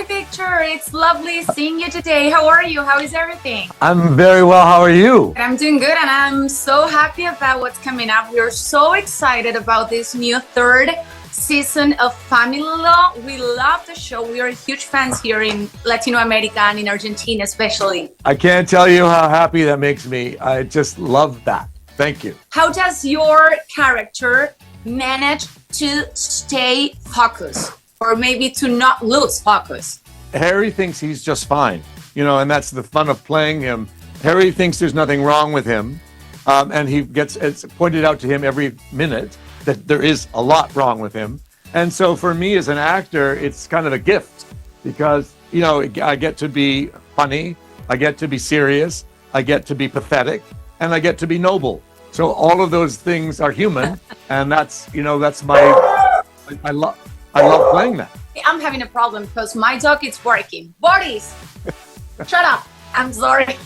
Victor. It's lovely seeing you today. How are you? How is everything? I'm very well. How are you? I'm doing good, and I'm so happy about what's coming up. We're so excited about this new third season of Familia. We love the show. We are huge fans here in Latino America and in Argentina especially. I can't tell you how happy that makes me. I just love that. Thank you. How does your character manage to stay focused, or maybe to not lose focus? Harry thinks he's just fine, and that's the fun of playing him. Harry thinks there's nothing wrong with him, and it's pointed out to him every minute that there is a lot wrong with him. And so for me as an actor, it's kind of a gift because, I get to be funny, I get to be serious, I get to be pathetic, and I get to be noble. So all of those things are human, and that's I love playing that. I'm having a problem because my dog is barking. Boris, shut up. I'm sorry.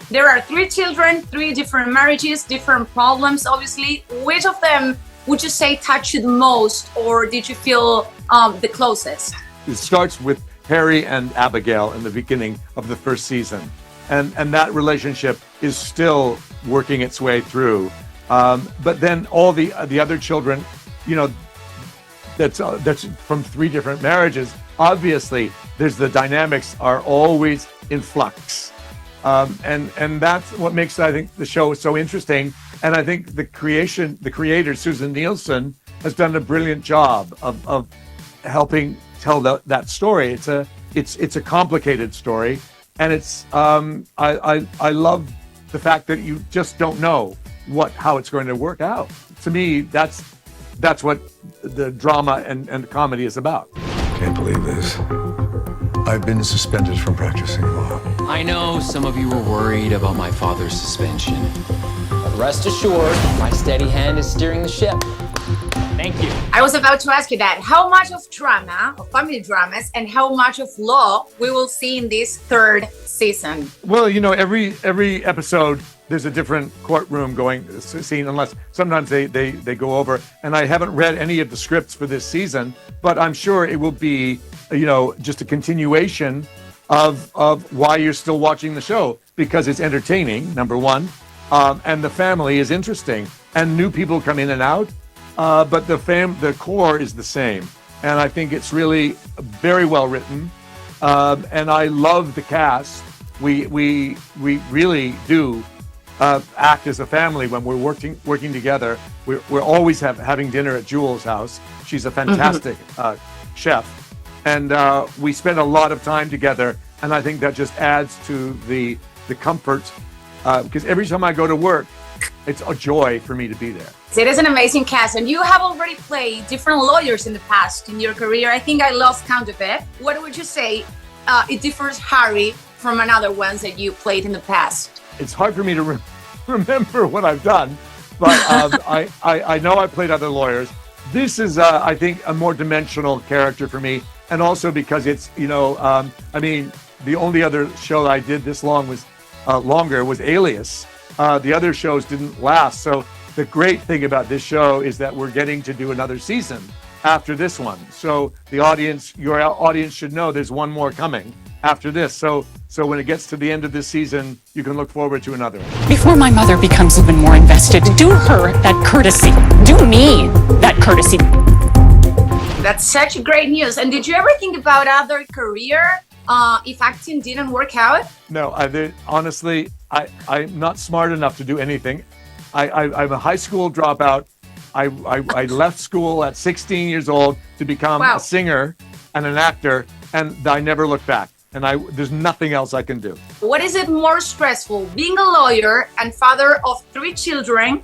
There are 3 children, 3 different marriages, different problems, obviously. Which of them would you say touched you the most, or did you feel the closest? It starts with Harry and Abigail in the beginning of the first season. And that relationship is still working its way through. But then all the other children, that's from 3 different marriages. Obviously, the dynamics are always in flux. And that's what makes, I think, the show so interesting. And I think the creator, Susan Nielsen, has done a brilliant job of helping tell that story. It's a complicated story. And I love the fact that you just don't know how it's going to work out. To me, that's what the drama and comedy is about. Can't believe this. I've been suspended from practicing law. I know some of you were worried about my father's suspension. But rest assured, my steady hand is steering the ship. Thank you. I was about to ask you that. How much of drama, of family dramas, and how much of law we will see in this third season? Well, every episode, there's a different courtroom scene, unless sometimes they go over. And I haven't read any of the scripts for this season, but I'm sure it will be, just a continuation of why you're still watching the show, because it's entertaining, number one, and the family is interesting, and new people come in and out. But the core is the same, and I think it's really very well written, and I love the cast. We really do act as a family when we're working together. We're always having dinner at Jewel's house. She's a fantastic chef, and we spend a lot of time together. And I think that just adds to the comfort, because every time I go to work, it's a joy for me to be there. It is an amazing cast, and you have already played different lawyers in the past in your career. I think I lost count of it. What would you say it differs Harry from another ones that you played in the past? It's hard for me to remember what I've done, but I know I played other lawyers. This is, I think, a more dimensional character for me, and also because it's, the only other show that I did this longer was Alias. The other shows didn't last. So the great thing about this show is that we're getting to do another season after this one. So your audience should know there's one more coming after this. So when it gets to the end of this season, you can look forward to another one. Before my mother becomes even more invested, do her that courtesy. Do me that courtesy. That's such great news. And did you ever think about other career if acting didn't work out? No, honestly, I'm not smart enough to do anything. I'm a high school dropout. I left school at 16 years old to become a singer and an actor, and I never looked back. And there's nothing else I can do. What is it more stressful, being a lawyer and father of 3 children,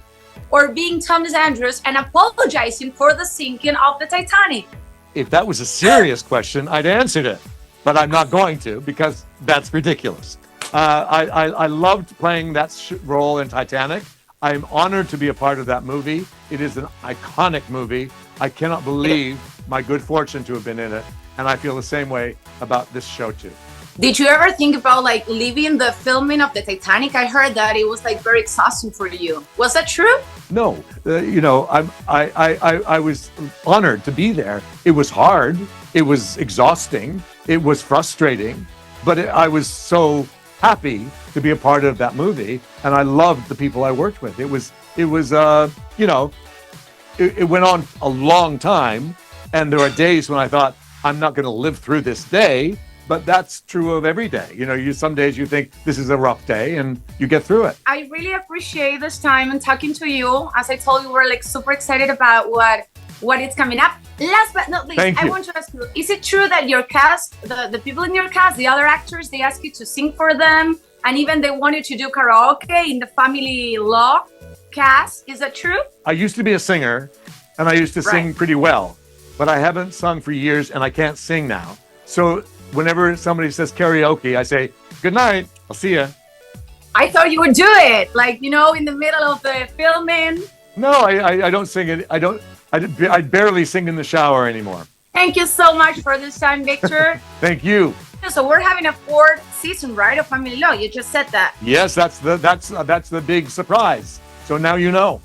or being Thomas Andrews and apologizing for the sinking of the Titanic? If that was a serious question, I'd answered it, but I'm not going to, because that's ridiculous. I loved playing that role in Titanic. I'm honored to be a part of that movie. It is an iconic movie. I cannot believe my good fortune to have been in it. And I feel the same way about this show too. Did you ever think about leaving the filming of the Titanic? I heard that it was very exhausting for you. Was that true? No, I was honored to be there. It was hard. It was exhausting. It was frustrating, but I was so happy to be a part of that movie, and I loved the people I worked with. It went on a long time, and there are days when I thought, I'm not going to live through this day, but that's true of every day. Some days you think this is a rough day, and you get through it. I really appreciate this time and talking to you. As I told you, we're like super excited about what is coming up. Last but not least, I want to ask you, is it true that your cast, the people in your cast, the other actors, they ask you to sing for them, and even they wanted to do karaoke in the Family Law cast? Is that true? I used to be a singer, and I used to sing pretty well, but I haven't sung for years, and I can't sing now. So whenever somebody says karaoke, I say, good night, I'll see ya. I thought you would do it, like, in the middle of the filming. No, I don't sing it. I barely sing in the shower anymore. Thank you so much for this time, Victor. Thank you. So we're having a 4th season, right, of Family Law? You just said that. Yes, that's the big surprise. So now you know.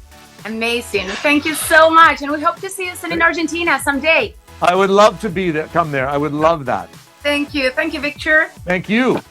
Amazing. Thank you so much, and we hope to see you soon in Argentina someday. I would love to come there. I would love that. Thank you. Thank you, Victor. Thank you.